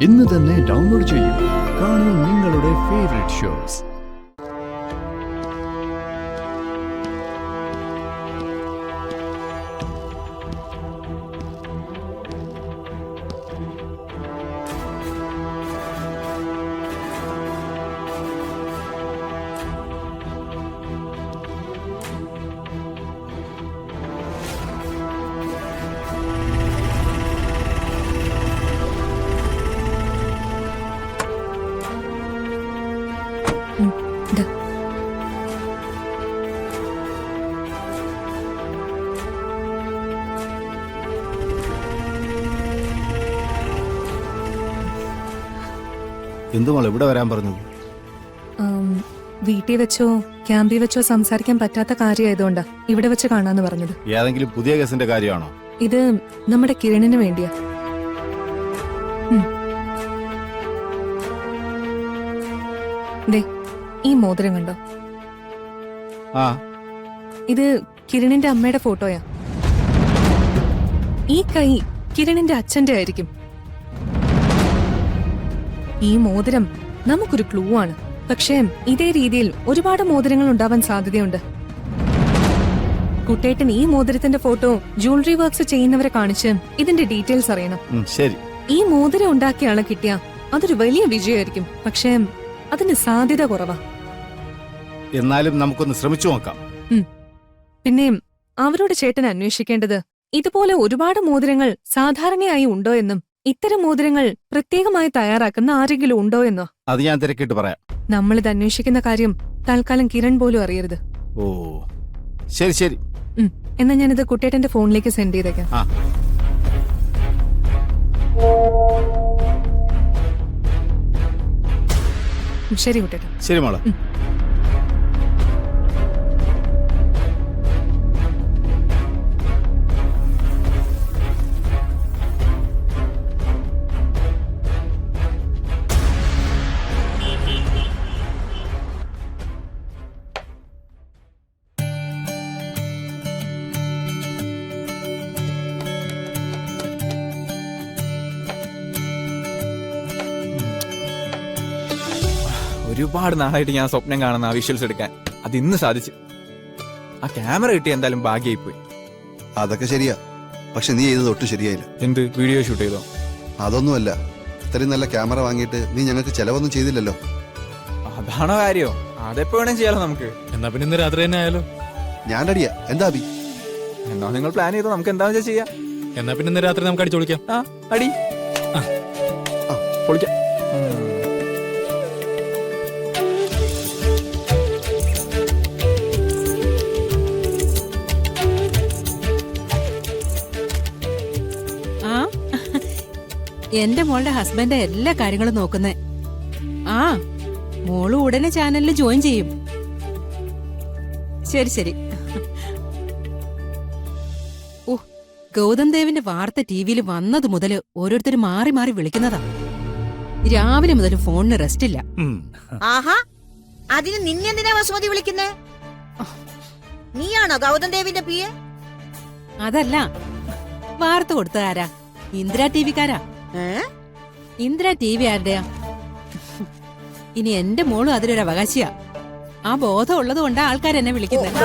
ഇന്ന് തന്നെ ഡൗൺലോഡ് ചെയ്യൂ. കാണൂ നിങ്ങളുടെ ഫേവറേറ്റ് ഷോസ്. എന്തുമോൾ ഇവിടെ വരാൻ പറഞ്ഞത്? വീട്ടിൽ വെച്ചോ ക്യാമ്പിൽ വെച്ചോ സംസാരിക്കാൻ പറ്റാത്ത കാര്യമായതുകൊണ്ടാ ഇവിടെ വെച്ച് കാണാന്ന് പറഞ്ഞത്. ഏതെങ്കിലും പുതിയ കേസിന്റെ കാര്യമാണോ? ഇത് നമ്മുടെ കിരണിന് വേണ്ടിയാ. ദേ, ഈ മോതിരം കണ്ടോ? ആ, ഇത് കിരണിന്റെ അമ്മയുടെ ഫോട്ടോയാ. ഈ കൈ കിരണിന്റെ അച്ഛന്റെ ആയിരിക്കും. ഈ മോതിരം നമുക്കൊരു ക്ലൂ ആണ്. പക്ഷേ ഇതേ രീതിയിൽ ഒരുപാട് മോതിരങ്ങൾ ഉണ്ടാവാൻ സാധ്യതയുണ്ട്. കുട്ടേട്ടൻ ഈ മോതിരത്തിന്റെ ഫോട്ടോ ജ്വല്ലറി വർക്ക്സ് ചെയ്യുന്നവരെ കാണിച്ച് ഇതിന്റെ ഡീറ്റെയിൽസ് അറിയണം. ശരി. ഈ മോതിരം ഉണ്ടാക്കിയ ആളെ കിട്ടിയ അതൊരു വലിയ വിജയമായിരിക്കും. പക്ഷേ അതിന് സാധ്യത കുറവാ. എന്നാലും നമുക്കൊന്ന് ശ്രമിച്ചു നോക്കാം. പിന്നെ അവരോട് ചേട്ടൻ അന്വേഷിക്കേണ്ടത് ഇതുപോലെ ഒരുപാട് മോതിരങ്ങൾ സാധാരണയായി ഉണ്ടോ എന്നും ഇത്തരം മോതിരങ്ങൾ പ്രത്യേകമായി തയ്യാറാക്കുന്ന ആരെങ്കിലും ഉണ്ടോ എന്നോ. അത് ഞാൻ തിരക്കിട്ട് പറയാം. നമ്മളിത് അന്വേഷിക്കുന്ന കാര്യം തൽക്കാലം കിരൺ പോലും അറിയരുത്. ഓ, ശരി ശരി. എന്നാ ഞാനിത് കുട്ടേട്ടന്റെ ഫോണിലേക്ക് സെൻഡ് ചെയ്തേക്കാം. ശരി കുട്ടേട്ടൻ. ശരി മോളെ. ഒരുപാട് നാളായിട്ട് ഞാൻ സ്വപ്നം കാണുന്ന ആ വിഷ്വൽസ് എടുക്കാൻ അത് ഇന്ന് സാധിച്ചു. ആ ക്യാമറ കിട്ടി എന്തായാലും ഭാഗ്യമായി പോയി. അതൊക്കെ ശരിയാ, പക്ഷെ നീ ചെയ്തത് ഒട്ടും ശരിയായില്ല. എന്ത് വീഡിയോ ഷൂട്ട് ചെയ്തോ? അതൊന്നുമല്ല, ഇത്രയും നല്ല ക്യാമറ വാങ്ങിയിട്ട് നീ ഞങ്ങൾക്ക് ചെലവൊന്നും ചെയ്തില്ലല്ലോ. അതാണോ കാര്യോ? അതെപ്പോ വേണേ ചെയ്യാലോ നമുക്ക്. എന്നാ പിന്നെ ഇന്ന് രാത്രി തന്നെ ആയാലോ? ഞാൻ റെഡിയാ. എന്താ അബി? എന്നാ നിങ്ങൾ പ്ലാൻ ചെയ്തോ, നമുക്ക് എന്താണെന്ന് വെച്ചാൽ ചെയ്യാം. എന്നാ പിന്നെ ഇന്ന് രാത്രി നമുക്ക് അടിച്ചു പൊളിക്കാം. അടി പൊളിക്കാം. എന്റെ മോളുടെ ഹസ്ബൻഡ് എല്ലാ കാര്യങ്ങളും നോക്കുന്നേ. ആ, മോള് ഉടനെ ചാനലിൽ ജോയിൻ ചെയ്യും. ശരി ശരി. ഓ, ഗൗതം ദേവിന്റെ വാർത്ത ടിവിയിൽ വന്നത് മുതല് ഓരോരുത്തർ മാറി മാറി വിളിക്കുന്നതാ. രാവിലെ മുതൽ ഫോണിന് റെസ്റ്റ് ഇല്ല. ആഹാ, അതിന് നിന്നെന്തിനാ വസുമതി വിളിക്കുന്നേ? നീയാണോ ഗൗതം ദേവിന്റെ പിയെ? അതല്ല, വാർത്ത കൊടുത്തതാരാ? ഇന്ദിര ടിവിക്കാരാ. ഇന്ദിര ടിവി ആരുടെയാ? ഇനി എന്റെ മോളും അതിലൊരു അവകാശിയാ. ആ ബോധം ഉള്ളത് കൊണ്ടാ ആൾക്കാരെന്നെ വിളിക്കുന്നത്.